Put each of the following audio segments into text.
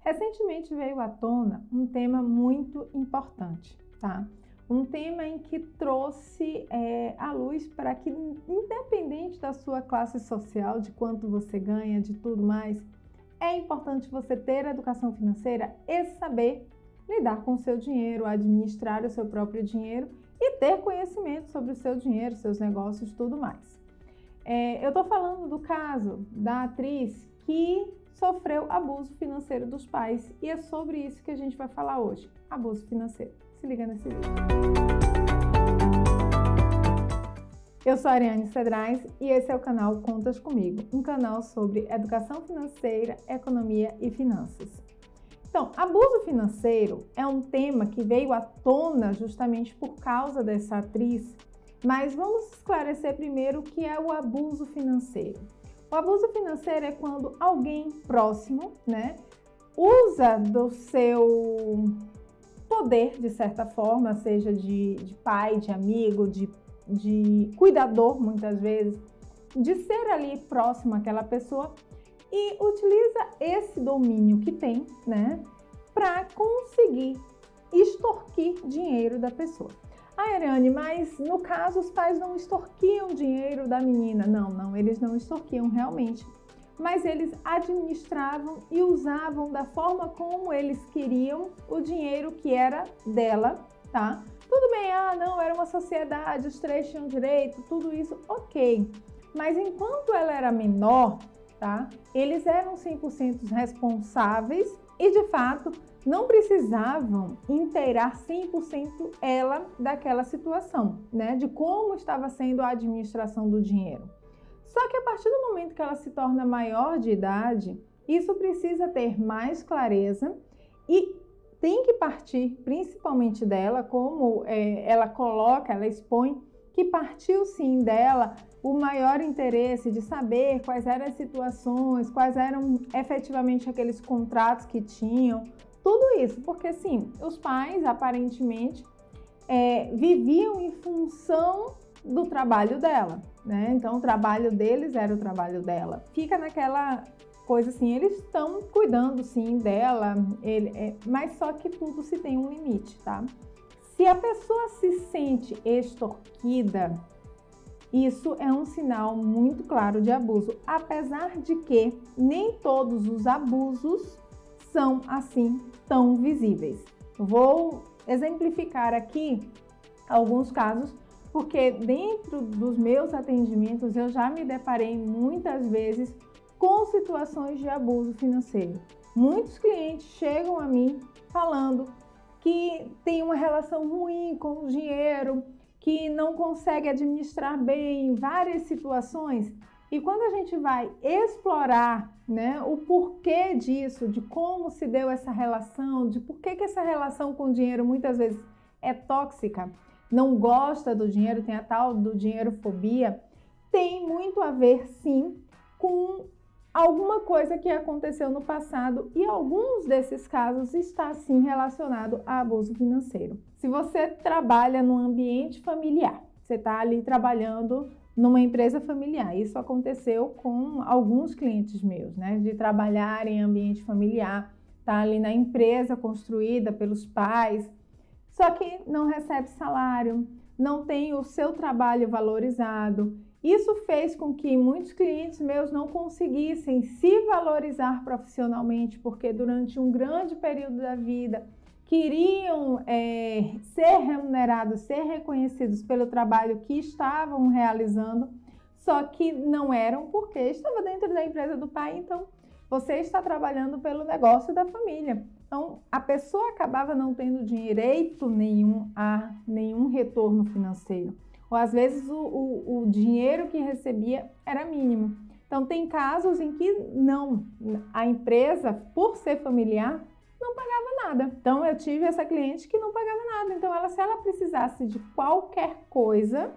Recentemente veio à tona um tema muito importante, tá? Um tema em que trouxe à luz para que, independente da sua classe social, de quanto você ganha, de tudo mais, é importante você ter educação financeira e saber lidar com o seu dinheiro, administrar o seu próprio dinheiro e ter conhecimento sobre o seu dinheiro, seus negócios e tudo mais. Eu estou falando do caso da atriz que sofreu abuso financeiro dos pais e é sobre isso que a gente vai falar hoje, abuso financeiro. Se liga nesse vídeo. Eu sou a Ariane Cedrais e esse é o canal Contas Comigo, um canal sobre educação financeira, economia e finanças. Então, abuso financeiro é um tema que veio à tona justamente por causa dessa atriz, mas vamos esclarecer primeiro o que é o abuso financeiro. O abuso financeiro é quando alguém próximo, usa do seu poder, de certa forma, seja de pai, de amigo, de cuidador, muitas vezes, de ser ali próximo àquela pessoa e utiliza esse domínio que tem, para conseguir extorquir dinheiro da pessoa. Ariane, mas no caso os pais não extorquiam dinheiro da menina. Não, eles não extorquiam realmente, mas eles administravam e usavam da forma como eles queriam o dinheiro que era dela, tá? Tudo bem, não, era uma sociedade, os três tinham direito, tudo isso, ok. Mas enquanto ela era menor, tá? Eles eram 100% responsáveis e, de fato, não precisavam inteirar 100% ela daquela situação, de como estava sendo a administração do dinheiro. Só que a partir do momento que ela se torna maior de idade, isso precisa ter mais clareza e tem que partir principalmente dela, como ela coloca, ela expõe, que partiu sim dela o maior interesse de saber quais eram as situações, quais eram efetivamente aqueles contratos que tinham, tudo isso, porque sim, os pais aparentemente viviam em função do trabalho dela, Então o trabalho deles era o trabalho dela. Fica naquela coisa assim, eles estão cuidando sim dela, mas só que tudo se tem um limite, tá? Se a pessoa se sente extorquida, isso é um sinal muito claro de abuso, apesar de que nem todos os abusos são assim tão visíveis. Vou exemplificar aqui alguns casos, porque dentro dos meus atendimentos eu já me deparei muitas vezes com situações de abuso financeiro. Muitos clientes chegam a mim falando que tem uma relação ruim com o dinheiro, que não consegue administrar bem várias situações. E quando a gente vai explorar o porquê disso, de como se deu essa relação, de por que essa relação com o dinheiro muitas vezes é tóxica, não gosta do dinheiro, tem a tal do dinheirofobia, tem muito a ver sim com alguma coisa que aconteceu no passado e alguns desses casos está sim relacionado a abuso financeiro. Se você trabalha no ambiente familiar, você está ali trabalhando numa empresa familiar, isso aconteceu com alguns clientes meus, de trabalhar em ambiente familiar, tá ali na empresa construída pelos pais, só que não recebe salário, não tem o seu trabalho valorizado. Isso fez com que muitos clientes meus não conseguissem se valorizar profissionalmente, porque durante um grande período da vida queriam ser remunerados, ser reconhecidos pelo trabalho que estavam realizando, só que não eram porque estava dentro da empresa do pai, então você está trabalhando pelo negócio da família. Então, a pessoa acabava não tendo direito nenhum a nenhum retorno financeiro. Ou às vezes o dinheiro que recebia era mínimo. Então tem casos em que a empresa, por ser familiar, não pagava nada. Então eu tive essa cliente que não pagava nada. Então se ela precisasse de qualquer coisa,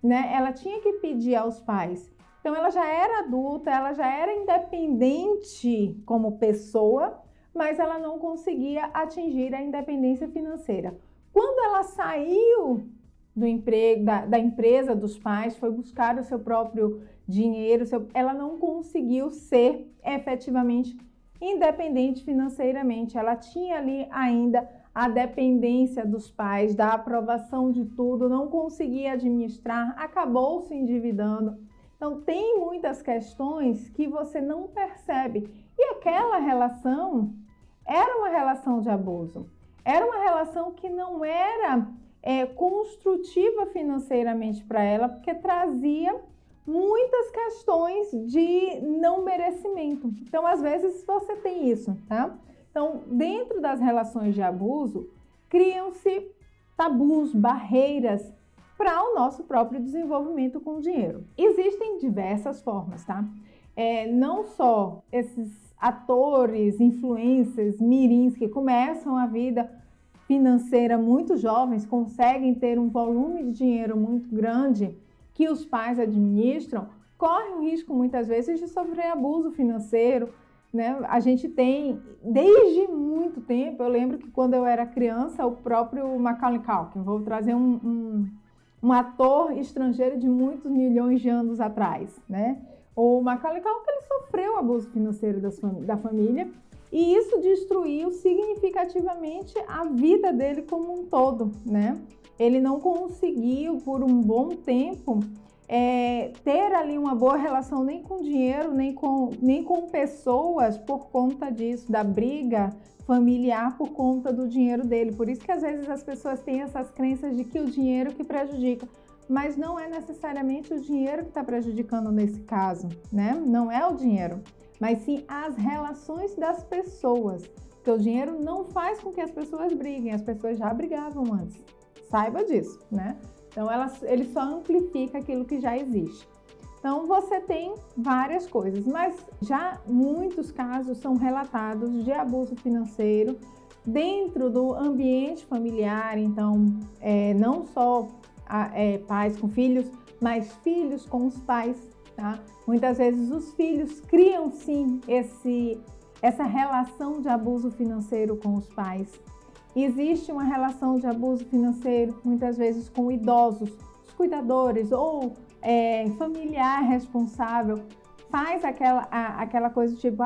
ela tinha que pedir aos pais. Então ela já era adulta, ela já era independente como pessoa, mas ela não conseguia atingir a independência financeira. Quando ela saiu do emprego, da empresa dos pais, foi buscar o seu próprio dinheiro, ela não conseguiu ser efetivamente independente financeiramente. Ela tinha ali ainda a dependência dos pais, da aprovação de tudo, não conseguia administrar, acabou se endividando. Então, tem muitas questões que você não percebe. E aquela relação era uma relação de abuso. Era uma relação que não era construtiva financeiramente para ela, porque trazia muitas questões de não merecimento. Então, às vezes, você tem isso, tá? Então, dentro das relações de abuso, criam-se tabus, barreiras para o nosso próprio desenvolvimento com o dinheiro. Existem diversas formas, tá? Não só esses atores, influencers, mirins que começam a vida financeira muito jovens, conseguem ter um volume de dinheiro muito grande que os pais administram, corre o risco muitas vezes de sofrer abuso financeiro, né? A gente tem, desde muito tempo, eu lembro que quando eu era criança, o próprio Macaulay Culkin, vou trazer um ator estrangeiro de muitos milhões de anos atrás, né? O Macaulay Culkin, ele sofreu abuso financeiro da família e isso destruiu significativamente a vida dele como um todo, né? Ele não conseguiu, por um bom tempo, ter ali uma boa relação nem com dinheiro, nem com pessoas por conta disso, da briga familiar por conta do dinheiro dele. Por isso que às vezes as pessoas têm essas crenças de que o dinheiro que prejudica, mas não é necessariamente o dinheiro que está prejudicando nesse caso, né? Não é o dinheiro, mas sim as relações das pessoas, porque o dinheiro não faz com que as pessoas briguem, as pessoas já brigavam antes, saiba disso, né? Então ele só amplifica aquilo que já existe. Então você tem várias coisas, mas já muitos casos são relatados de abuso financeiro dentro do ambiente familiar, então não só pais com filhos, mas filhos com os pais, tá? Muitas vezes os filhos criam sim essa relação de abuso financeiro com os pais. Existe uma relação de abuso financeiro muitas vezes com idosos, os cuidadores ou familiar responsável, faz aquela coisa tipo,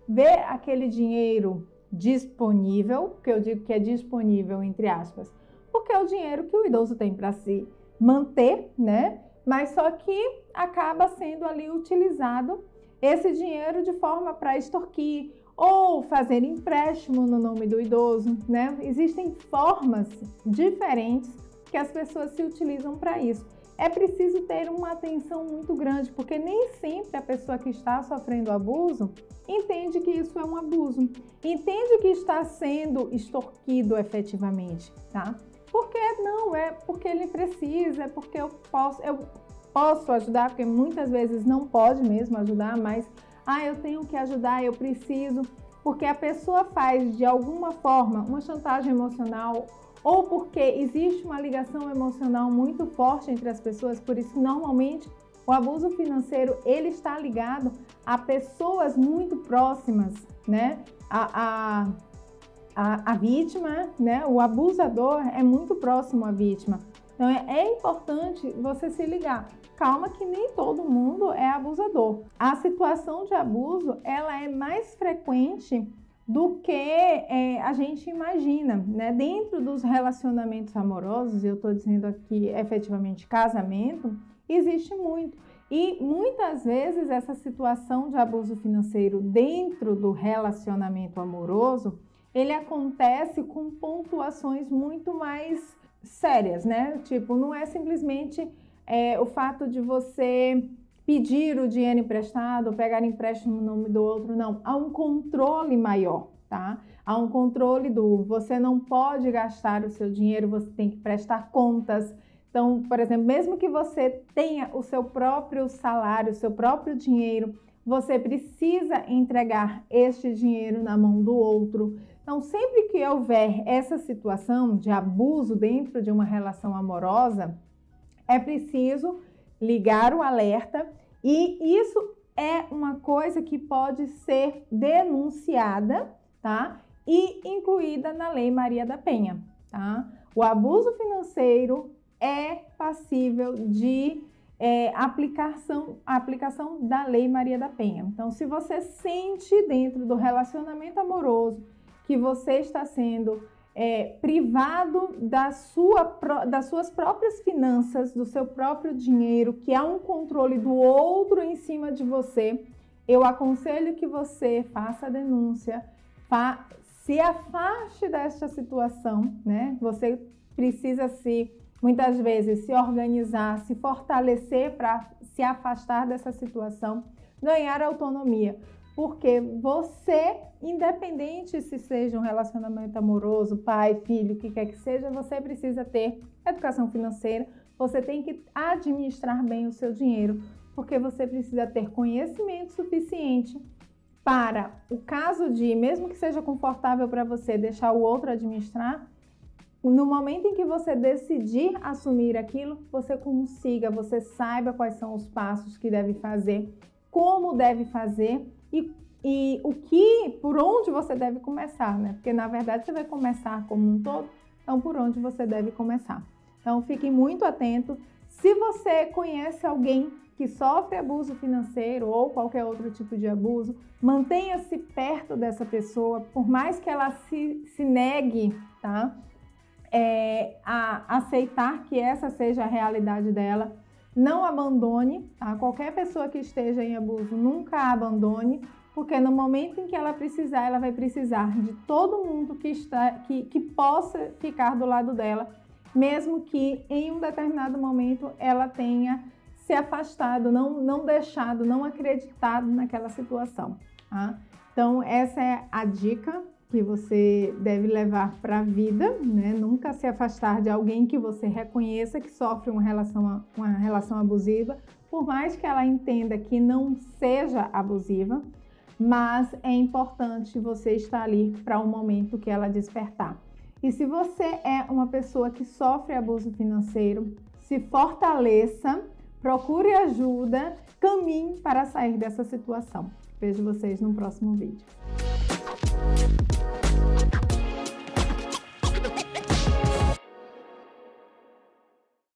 ver aquele dinheiro disponível, que eu digo que é disponível entre aspas, porque é o dinheiro que o idoso tem para se manter, né? Mas só que acaba sendo ali utilizado esse dinheiro de forma para extorquir ou fazer empréstimo no nome do idoso, né? Existem formas diferentes que as pessoas se utilizam para isso. É preciso ter uma atenção muito grande, porque nem sempre a pessoa que está sofrendo abuso entende que isso é um abuso, entende que está sendo extorquido efetivamente, tá? Porque não, é porque ele precisa, é porque eu posso ajudar, porque muitas vezes não pode mesmo ajudar, mas eu tenho que ajudar, eu preciso, porque a pessoa faz de alguma forma uma chantagem emocional ou porque existe uma ligação emocional muito forte entre as pessoas, por isso que normalmente o abuso financeiro ele está ligado a pessoas muito próximas, né? A vítima, né? O abusador é muito próximo à vítima. Então é importante você se ligar. Calma que nem todo mundo é abusador. A situação de abuso ela é mais frequente do que a gente imagina, né? Dentro dos relacionamentos amorosos, eu estou dizendo aqui efetivamente casamento, existe muito. E muitas vezes essa situação de abuso financeiro dentro do relacionamento amoroso, ele acontece com pontuações muito mais sérias, né? Tipo, não é simplesmente o fato de você pedir o dinheiro emprestado, pegar empréstimo no nome do outro, não. Há um controle maior, tá? Há um controle você não pode gastar o seu dinheiro, você tem que prestar contas. Então, por exemplo, mesmo que você tenha o seu próprio salário, o seu próprio dinheiro, você precisa entregar este dinheiro na mão do outro. Então, sempre que houver essa situação de abuso dentro de uma relação amorosa, é preciso ligar o alerta e isso é uma coisa que pode ser denunciada, tá? E incluída na Lei Maria da Penha, tá? O abuso financeiro é passível de a aplicação da Lei Maria da Penha. Então, se você sente dentro do relacionamento amoroso que você está sendo privado das suas próprias finanças, do seu próprio dinheiro, que há um controle do outro em cima de você, eu aconselho que você faça a denúncia, se afaste desta situação, né? Você precisa muitas vezes se organizar, se fortalecer para se afastar dessa situação, ganhar autonomia. Porque você, independente se seja um relacionamento amoroso, pai, filho, o que quer que seja, você precisa ter educação financeira, você tem que administrar bem o seu dinheiro, porque você precisa ter conhecimento suficiente para o caso de, mesmo que seja confortável para você, deixar o outro administrar, no momento em que você decidir assumir aquilo, você saiba quais são os passos que deve fazer, como deve fazer e por onde você deve começar, né? Porque na verdade você vai começar como um todo, então por onde você deve começar. Então fique muito atento. Se você conhece alguém que sofre abuso financeiro ou qualquer outro tipo de abuso, mantenha-se perto dessa pessoa, por mais que ela se negue, tá? A aceitar que essa seja a realidade dela. Não abandone, tá? Qualquer pessoa que esteja em abuso, nunca a abandone, porque no momento em que ela precisar, ela vai precisar de todo mundo que possa ficar do lado dela, mesmo que em um determinado momento ela tenha se afastado, não deixado, não acreditado naquela situação, tá? Então, essa é a dica que você deve levar para a vida, né? Nunca se afastar de alguém que você reconheça que sofre uma relação abusiva, por mais que ela entenda que não seja abusiva, mas é importante você estar ali para o momento que ela despertar. E se você é uma pessoa que sofre abuso financeiro, se fortaleça, procure ajuda, caminhe para sair dessa situação. Vejo vocês no próximo vídeo.